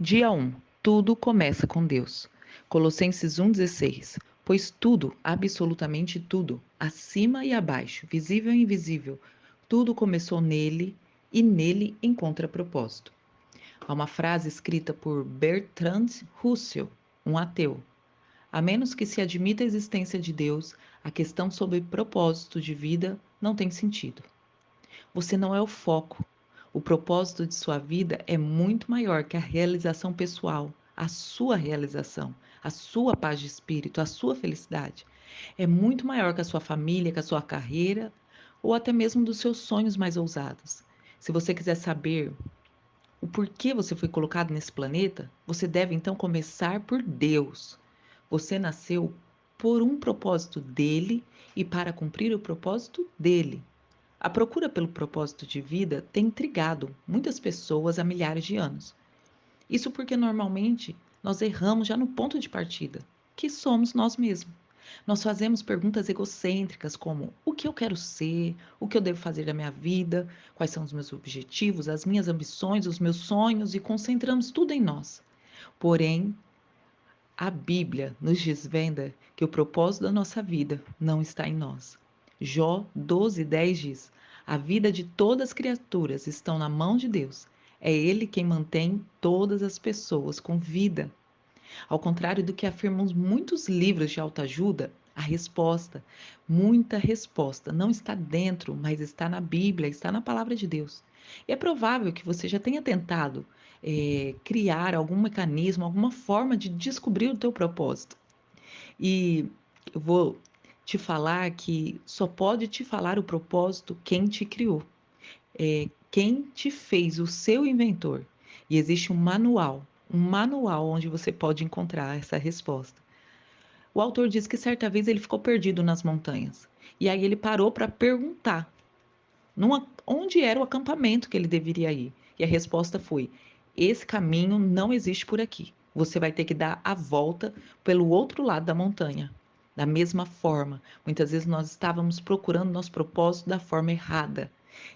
Dia 1. Tudo começa com Deus. Colossenses 1,16. Pois tudo, absolutamente tudo, acima e abaixo, visível e invisível, tudo começou nele e nele encontra propósito. Há uma frase escrita por Bertrand Russell, um ateu. A menos que se admita a existência de Deus, a questão sobre propósito de vida não tem sentido. Você não é o foco. O propósito de sua vida é muito maior que a realização pessoal, a sua realização, a sua paz de espírito, a sua felicidade. É muito maior que a sua família, que a sua carreira ou até mesmo dos seus sonhos mais ousados. Se você quiser saber o porquê você foi colocado nesse planeta, você deve então começar por Deus. Você nasceu por um propósito dele e para cumprir o propósito dele. A procura pelo propósito de vida tem intrigado muitas pessoas há milhares de anos. Isso porque normalmente nós erramos já no ponto de partida, que somos nós mesmos. Nós fazemos perguntas egocêntricas como: o que eu quero ser? O que eu devo fazer da minha vida? Quais são os meus objetivos, as minhas ambições, os meus sonhos? E concentramos tudo em nós. Porém, a Bíblia nos desvenda que o propósito da nossa vida não está em nós. Jó 12:10 diz: a vida de todas as criaturas estão na mão de Deus. É Ele quem mantém todas as pessoas com vida. Ao contrário do que afirmam muitos livros de autoajuda, a resposta, muita resposta, não está dentro, mas está na Bíblia, está na palavra de Deus. E é provável que você já tenha tentado criar algum mecanismo, alguma forma de descobrir o teu propósito. E eu vou te falar que só pode te falar o propósito quem te criou, quem te fez, o seu inventor. E existe um manual onde você pode encontrar essa resposta. O autor diz que certa vez ele ficou perdido nas montanhas. E aí ele parou para perguntar onde era o acampamento que ele deveria ir. E a resposta foi: esse caminho não existe por aqui. Você vai ter que dar a volta pelo outro lado da montanha. Da mesma forma, muitas vezes nós estávamos procurando nosso propósito da forma errada.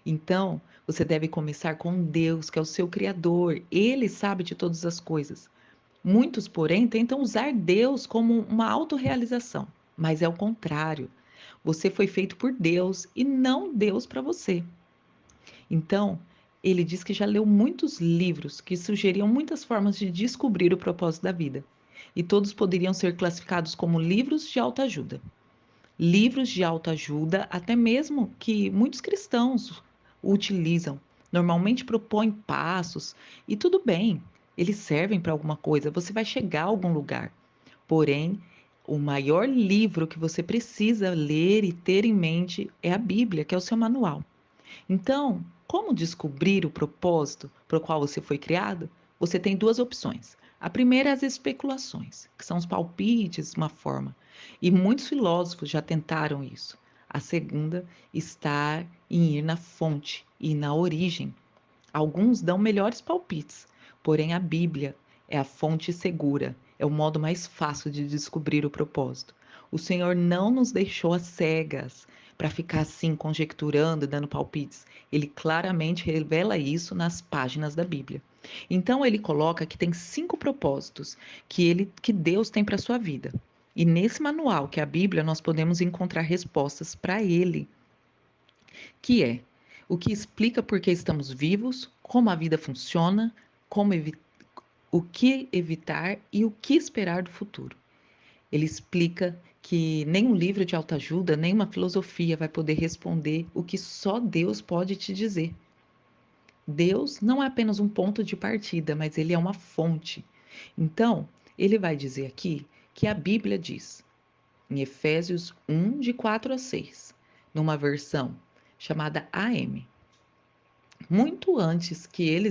Então, você deve começar com Deus, que é o seu Criador. Ele sabe de todas as coisas. Muitos, porém, tentam usar Deus como uma autorrealização, mas é o contrário. Você foi feito por Deus e não Deus para você. Então, ele diz que já leu muitos livros que sugeriam muitas formas de descobrir o propósito da vida, e todos poderiam ser classificados como livros de autoajuda. Livros de autoajuda, até mesmo que muitos cristãos utilizam, normalmente propõem passos, e tudo bem, eles servem para alguma coisa, você vai chegar a algum lugar. Porém, o maior livro que você precisa ler e ter em mente é a Bíblia, que é o seu manual. Então, como descobrir o propósito para o qual você foi criado? Você tem duas opções. A primeira é as especulações, que são os palpites, uma forma, e muitos filósofos já tentaram isso. A segunda está em ir na fonte e na origem. Alguns dão melhores palpites, porém a Bíblia é a fonte segura, é o modo mais fácil de descobrir o propósito. O Senhor não nos deixou às cegas para ficar assim conjecturando, dando palpites. Ele claramente revela isso nas páginas da Bíblia. Então ele coloca que tem 5 propósitos que Deus tem para a sua vida. E nesse manual, que é a Bíblia, nós podemos encontrar respostas para ele, que é o que explica por que estamos vivos, como a vida funciona, o que evitar e o que esperar do futuro. Ele explica que nenhum livro de autoajuda, nenhuma filosofia vai poder responder o que só Deus pode te dizer. Deus não é apenas um ponto de partida, mas ele é uma fonte. Então, ele vai dizer aqui que a Bíblia diz, em Efésios 1, de 4 a 6, numa versão chamada AM, muito antes que ele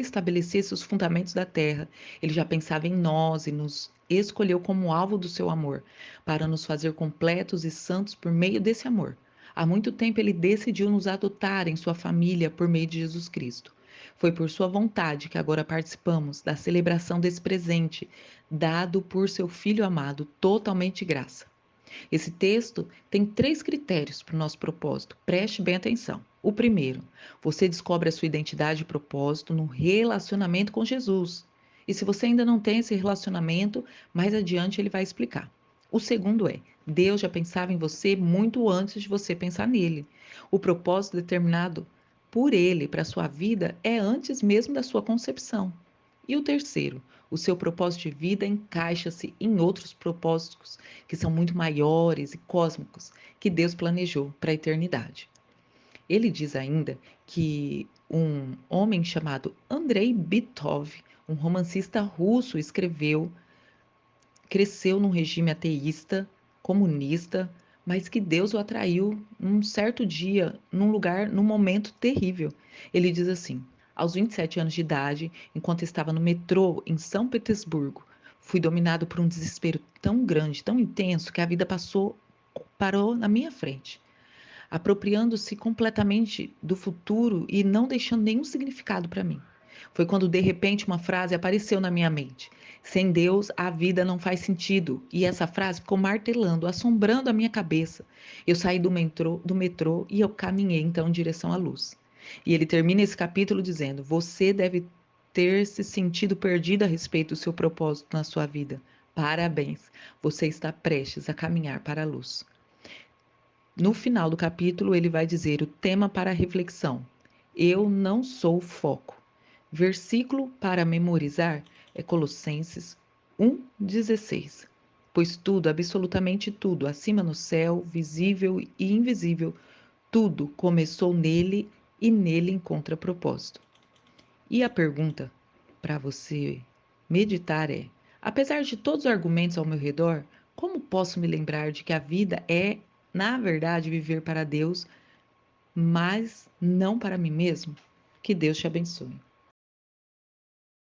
estabelecesse os fundamentos da terra, ele já pensava em nós e nos escolheu como alvo do seu amor, para nos fazer completos e santos por meio desse amor. Há muito tempo ele decidiu nos adotar em sua família por meio de Jesus Cristo. Foi por sua vontade que agora participamos da celebração desse presente, dado por seu Filho amado, totalmente de graça. Esse texto tem 3 critérios para o nosso propósito. Preste bem atenção. O primeiro, você descobre a sua identidade e propósito no relacionamento com Jesus. E se você ainda não tem esse relacionamento, mais adiante ele vai explicar. O segundo é: Deus já pensava em você muito antes de você pensar nele. O propósito determinado por ele para a sua vida é antes mesmo da sua concepção. E o terceiro, o seu propósito de vida encaixa-se em outros propósitos que são muito maiores e cósmicos que Deus planejou para a eternidade. Ele diz ainda que um homem chamado Andrei Bitov, um romancista russo, escreveu, cresceu num regime ateísta, comunista, mas que Deus o atraiu num certo dia, num lugar, num momento terrível. Ele diz assim: aos 27 anos de idade, enquanto estava no metrô em São Petersburgo, fui dominado por um desespero tão grande, tão intenso, que a vida parou na minha frente, apropriando-se completamente do futuro e não deixando nenhum significado para mim. Foi quando de repente uma frase apareceu na minha mente: sem Deus, a vida não faz sentido. E essa frase ficou martelando, assombrando a minha cabeça. Eu saí do metrô e eu caminhei então em direção à luz. E ele termina esse capítulo dizendo: você deve ter se sentido perdido a respeito do seu propósito na sua vida. Parabéns, você está prestes a caminhar para a luz. No final do capítulo, ele vai dizer o tema para a reflexão: eu não sou o foco. Versículo para memorizar é Colossenses 1,16. Pois tudo, absolutamente tudo, acima no céu, visível e invisível, tudo começou nele e nele encontra propósito. E a pergunta para você meditar é: apesar de todos os argumentos ao meu redor, como posso me lembrar de que a vida é, na verdade, viver para Deus, mas não para mim mesmo? Que Deus te abençoe.